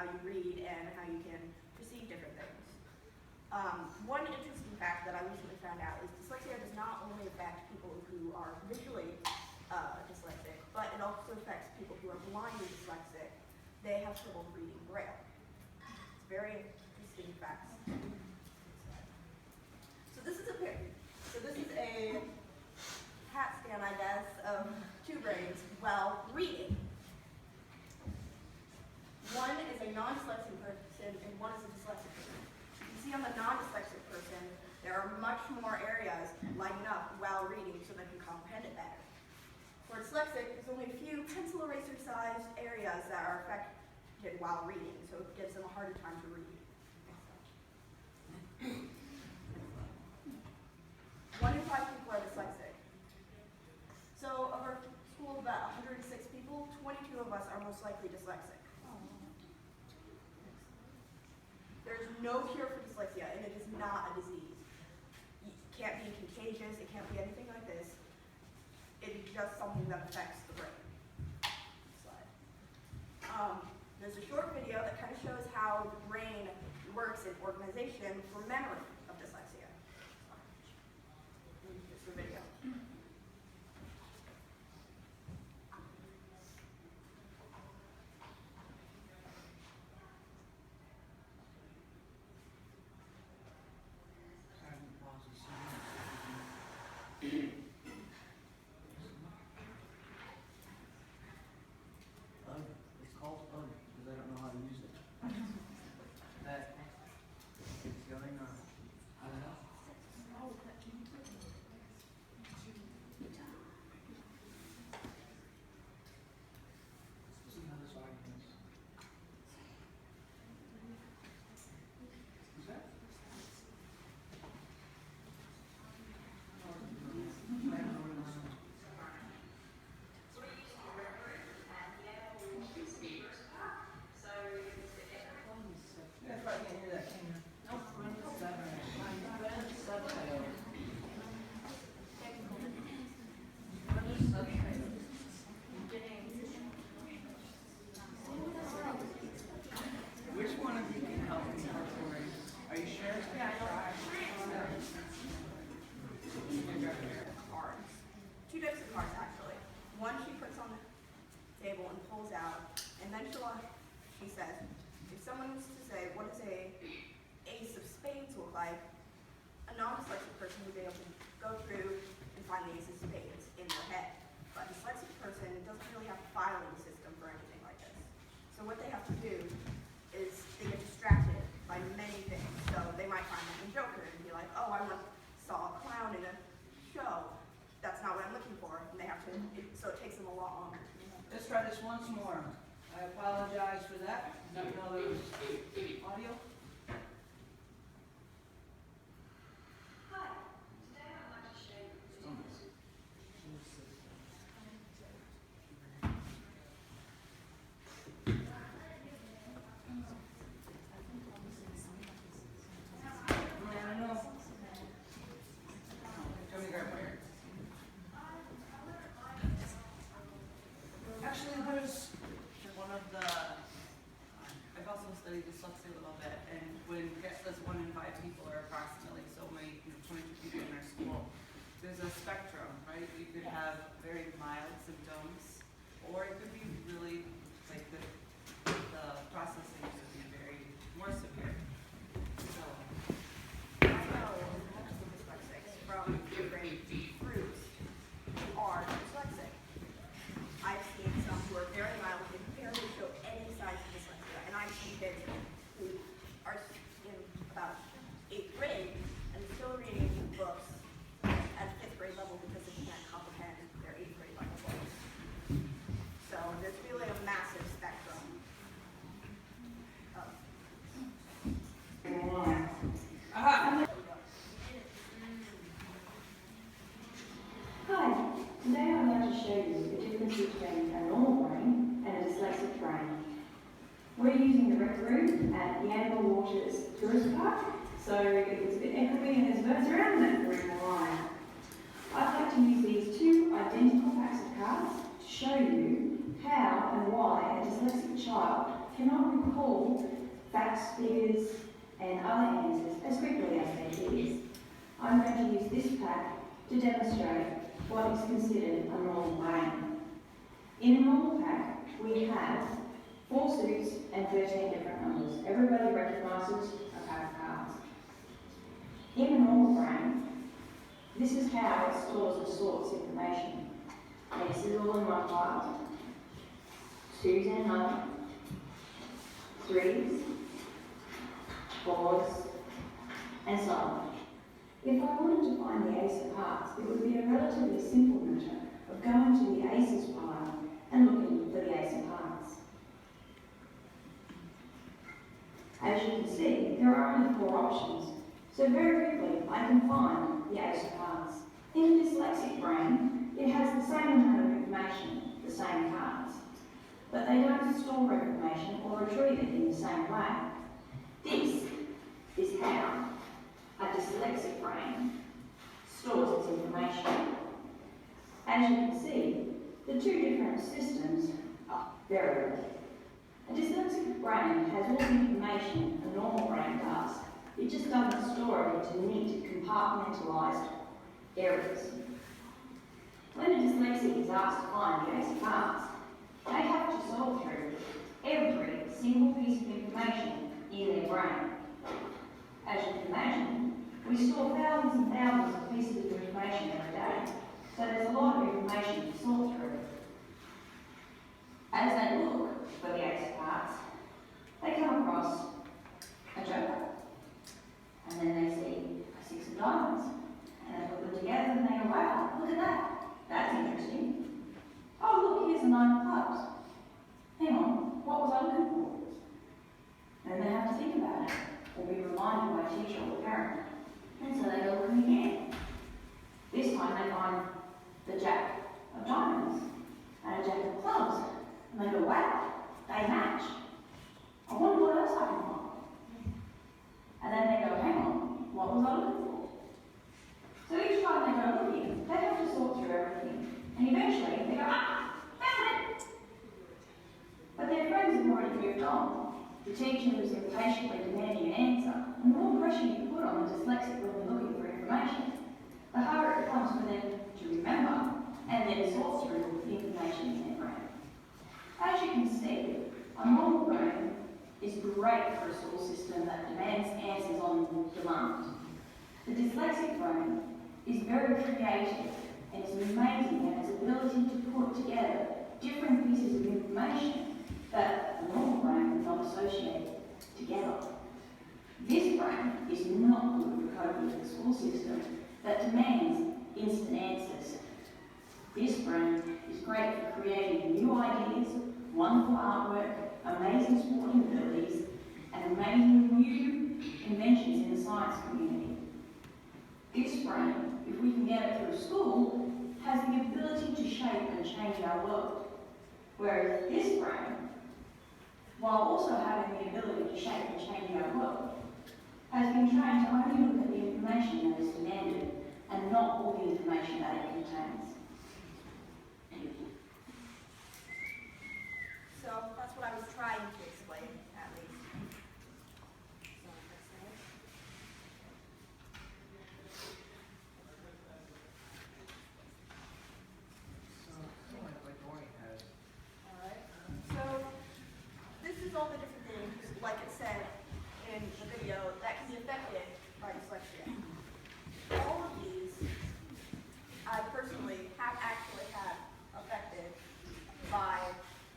how you read and how you can perceive different things. One interesting fact that I recently found out is dyslexia does not only affect people who are visually dyslexic, but it also affects people who are blindly dyslexic. They have trouble reading Braille. It's very interesting facts. So this is a CAT scan, I guess, of two brains while reading. One is a non-dyslexic person and one is a dyslexic person. You can see on the non-dyslexic person, there are much more areas lighting up while reading so they can comprehend it better. For dyslexic, there's only a few pencil eraser-sized areas that are affected while reading, so it gives them a harder time to read. 1 in 5 people are dyslexic. So of our school of about 106 people, 22 of us are most likely dyslexic. There's no cure for dyslexia, and it is not a disease. It can't be contagious, it can't be anything like this. It's just something that affects the brain. Slide. There's a short video that kind of shows how the brain works in organization for memory of dyslexia. Here's the video. It's called UG because I don't know how to use it. That it's going on. I don't know. See how this arguments. Is that? That's why I can't hear that, can you? Nope. Which one of you can help me? Are you sure? Yeah, I know. Cards. 2 types of cards, actually. One she puts on the table and pulls out, and then she says, if someone was to say, what does a ace of spades look like, a non-dyslexic person would be able to go through and find the ace of spades in their head. But a dyslexic person doesn't really have a filing system for anything like this. So what they have to do is they get distracted by many things. So they might find like a Joker and be like, oh, I saw a clown in a show. That's not what I'm looking for. And they have to, so it takes them a lot longer. Let's try this once more. I apologize for that. Even though there was audio. Hi, today I'd like to show you I don't know. Tell me, grab my ear. Actually, there's one of the. I've also studied dyslexia a little bit, and when Get says 1 in 5 people are approximately so many, 22 people in our school, there's a spectrum, right? You could have very mild symptoms, or it could be really like the processing could be very more severe. So. I know multiple dyslexics from different groups who are dyslexic. I've seen some who are very mild and barely show any signs of dyslexia, and I've seen kids who are in about 8th grade and still reading books at 5th grade level because they can't comprehend their 8th grade level books. So there's really a massive spectrum of. Aha! Hi, today I'd like to show you the difference between a normal brain and a dyslexic brain. We're using the rec room at the Annabelle Waters Tourist Park, so if it's a bit echoey and there's birds around, that's the reason why. I'd like to use these 2 identical packs of cards to show you how and why a dyslexic child cannot recall facts, figures, and other answers as quickly as their peers. I'm going to use this pack to demonstrate what is considered a normal brain. In a normal pack, we have 4 suits and 13 different numbers. Everybody recognises a pack of cards. In a normal brain, this is how it stores and sorts information. And this is all in one file. 2s and 9, 3s, 4s, and so on. If I wanted to find the ace of hearts, it would be a relatively simple matter of going to the aces pile and looking for the ace of hearts. As you can see, there are only 4 options, so very quickly I can find the ace of hearts. In a dyslexic brain, it has the same amount of information, the same cards, but they don't store information or retrieve it in the same way. This is how a dyslexic brain stores its information. As you can see, the 2 different systems are very different. A dyslexic brain has all the information a normal brain does. It just doesn't store it into neat, compartmentalised areas. When a dyslexic is asked to find the ace of hearts, they have to solve through every single piece of information in their brain. As you can imagine, we store thousands and thousands of pieces of information every day, so there's a lot of information to sort through. As they look for the ace of hearts, they come across a joker, and then they see a 6 of diamonds, and they put them together and they go, wow, look at that, that's interesting. Oh look, here's a 9 of clubs. Hang on, what was I looking for? And they have to think about it, or be reminded by a teacher or a parent. And so they go looking again. This time they find the jack of diamonds and a jack of clubs. And they go, wow, they match. I wonder what else I can find. And then they go, hang on, what was I looking for? So each time they go looking, they have to sort through everything. And eventually they go, ah, found it! But their friends have already moved on. The teacher is impatiently demanding an answer, and the more pressure you put on the dyslexic when they're looking for information, the harder it becomes for them to remember and then sort through the information in their brain. As you can see, a normal brain is great for a school system that demands answers on demand. The dyslexic brain is very creative and is amazing in its ability to put together different pieces of information that a normal brain would not associate together. This brain is not good for coping with the school system that demands instant answers. This brain is great for creating new ideas, wonderful artwork, amazing sporting abilities, and amazing new inventions in the science community. This brain, if we can get it through school, has the ability to shape and change our world. Whereas this brain, while also having the ability to shape and change our world, has been trained to only look at the information that is demanded and not all the information that it contains. So that's what I was trying to explain, at least. Alright, so this is all the different things, like it said in the video, that can be affected by dyslexia. All of these, I personally have actually had affected by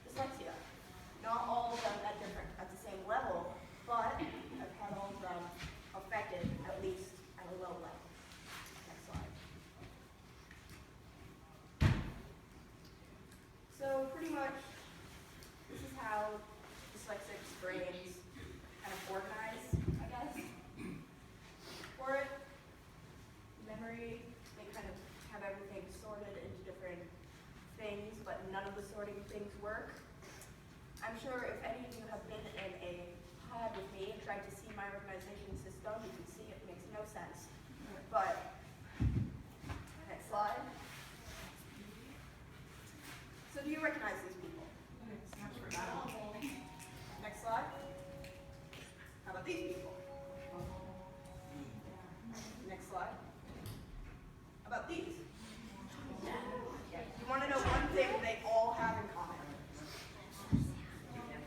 dyslexia. Not all of them at the same level, but I've had all of them affected at least at a low level. Next slide. So pretty much, this is how dyslexic brains kind of organize, I guess. For it, memory, they kind of have everything sorted into different things, but none of the sorting things work. I'm sure if any of you have been in a pod with me and tried to see my organization system, you can see it makes no sense. But, next slide. So do you recognize these people? Next these people? Next slide. How about these? You want to know one thing they all have in common?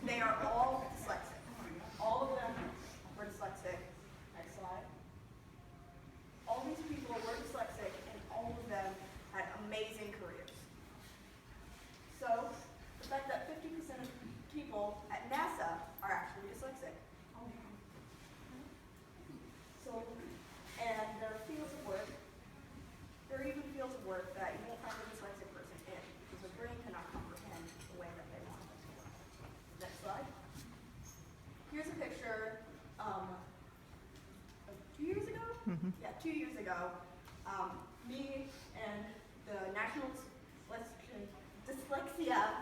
They are all dyslexic. All of them were dyslexic. Next slide. All these people were dyslexic, and all of them had amazing careers. So, the fact that 50% of people at NASA are actually dyslexic. So, and there are fields of work, there are even fields of work that you won't find a dyslexic person in, because the brain cannot comprehend the way that they want it to work. Next slide. Here's a picture, of 2 years ago? Yeah, 2 years ago, me and the National Dyslexia,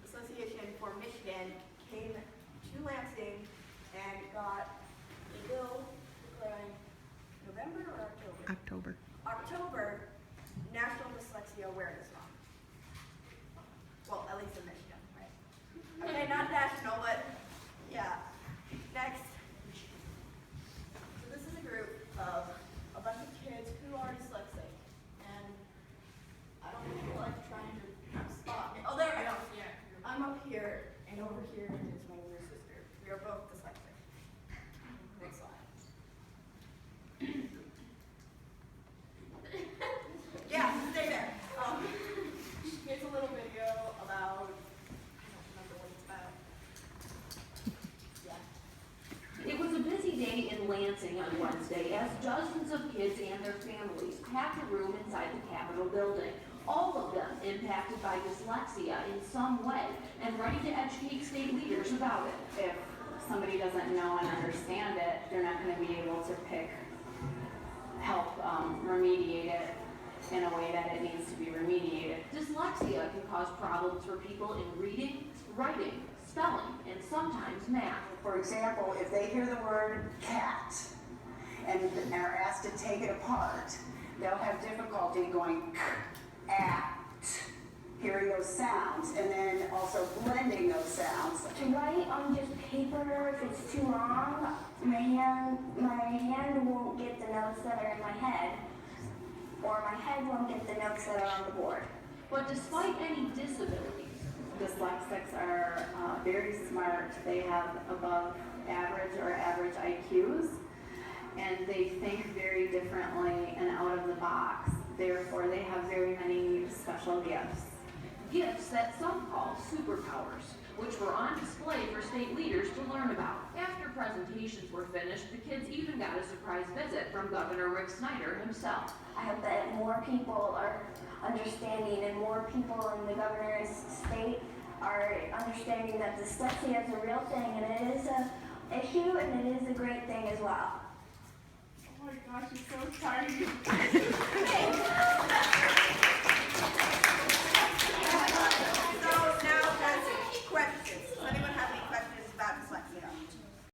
Association for Michigan came to Lansing and got a bill declaring November or October? October National Dyslexia Awareness Month. Well, at least in Michigan, right? Okay, not national, but yeah. Next. So this is a group of a bunch of kids who are dyslexic, and I don't feel like trying to spot. Oh, there I go. I'm up here, and over here is my older sister. We are both dyslexic. Next slide. Yeah, stay there. Here's a little video about, I don't remember what it's about. Yeah. It was a busy day in Lansing on Wednesday as dozens of kids and their families packed a room inside the Capitol building. All of them impacted by dyslexia in some way and ready to educate state leaders about it. If somebody doesn't know and understand it, they're not going to be able to help remediate it in a way that it needs to be remediated. Dyslexia can cause problems for people in reading, writing, spelling, and sometimes math. For example, if they hear the word cat and are asked to take it apart, they'll have difficulty going at, hearing those sounds, and then also blending those sounds. To write on just paper, if it's too long, my hand won't get the notes that are in my head, or my head won't get the notes that are on the board. But despite any disabilities, Dyslexics are very smart. They have above average or average IQs, and they think very differently and out of the box. Therefore, they have very many special gifts. gifts that some call superpowers, which were on display for state leaders to learn about. After presentations were finished, the kids even got a surprise visit from Governor Rick Snyder himself. I hope that more people are understanding and more people in the governor's state are understanding that dyslexia is a real thing and it is an issue and it is a great thing as well. Oh my gosh, it's so exciting. So now that's questions. Does anyone have any questions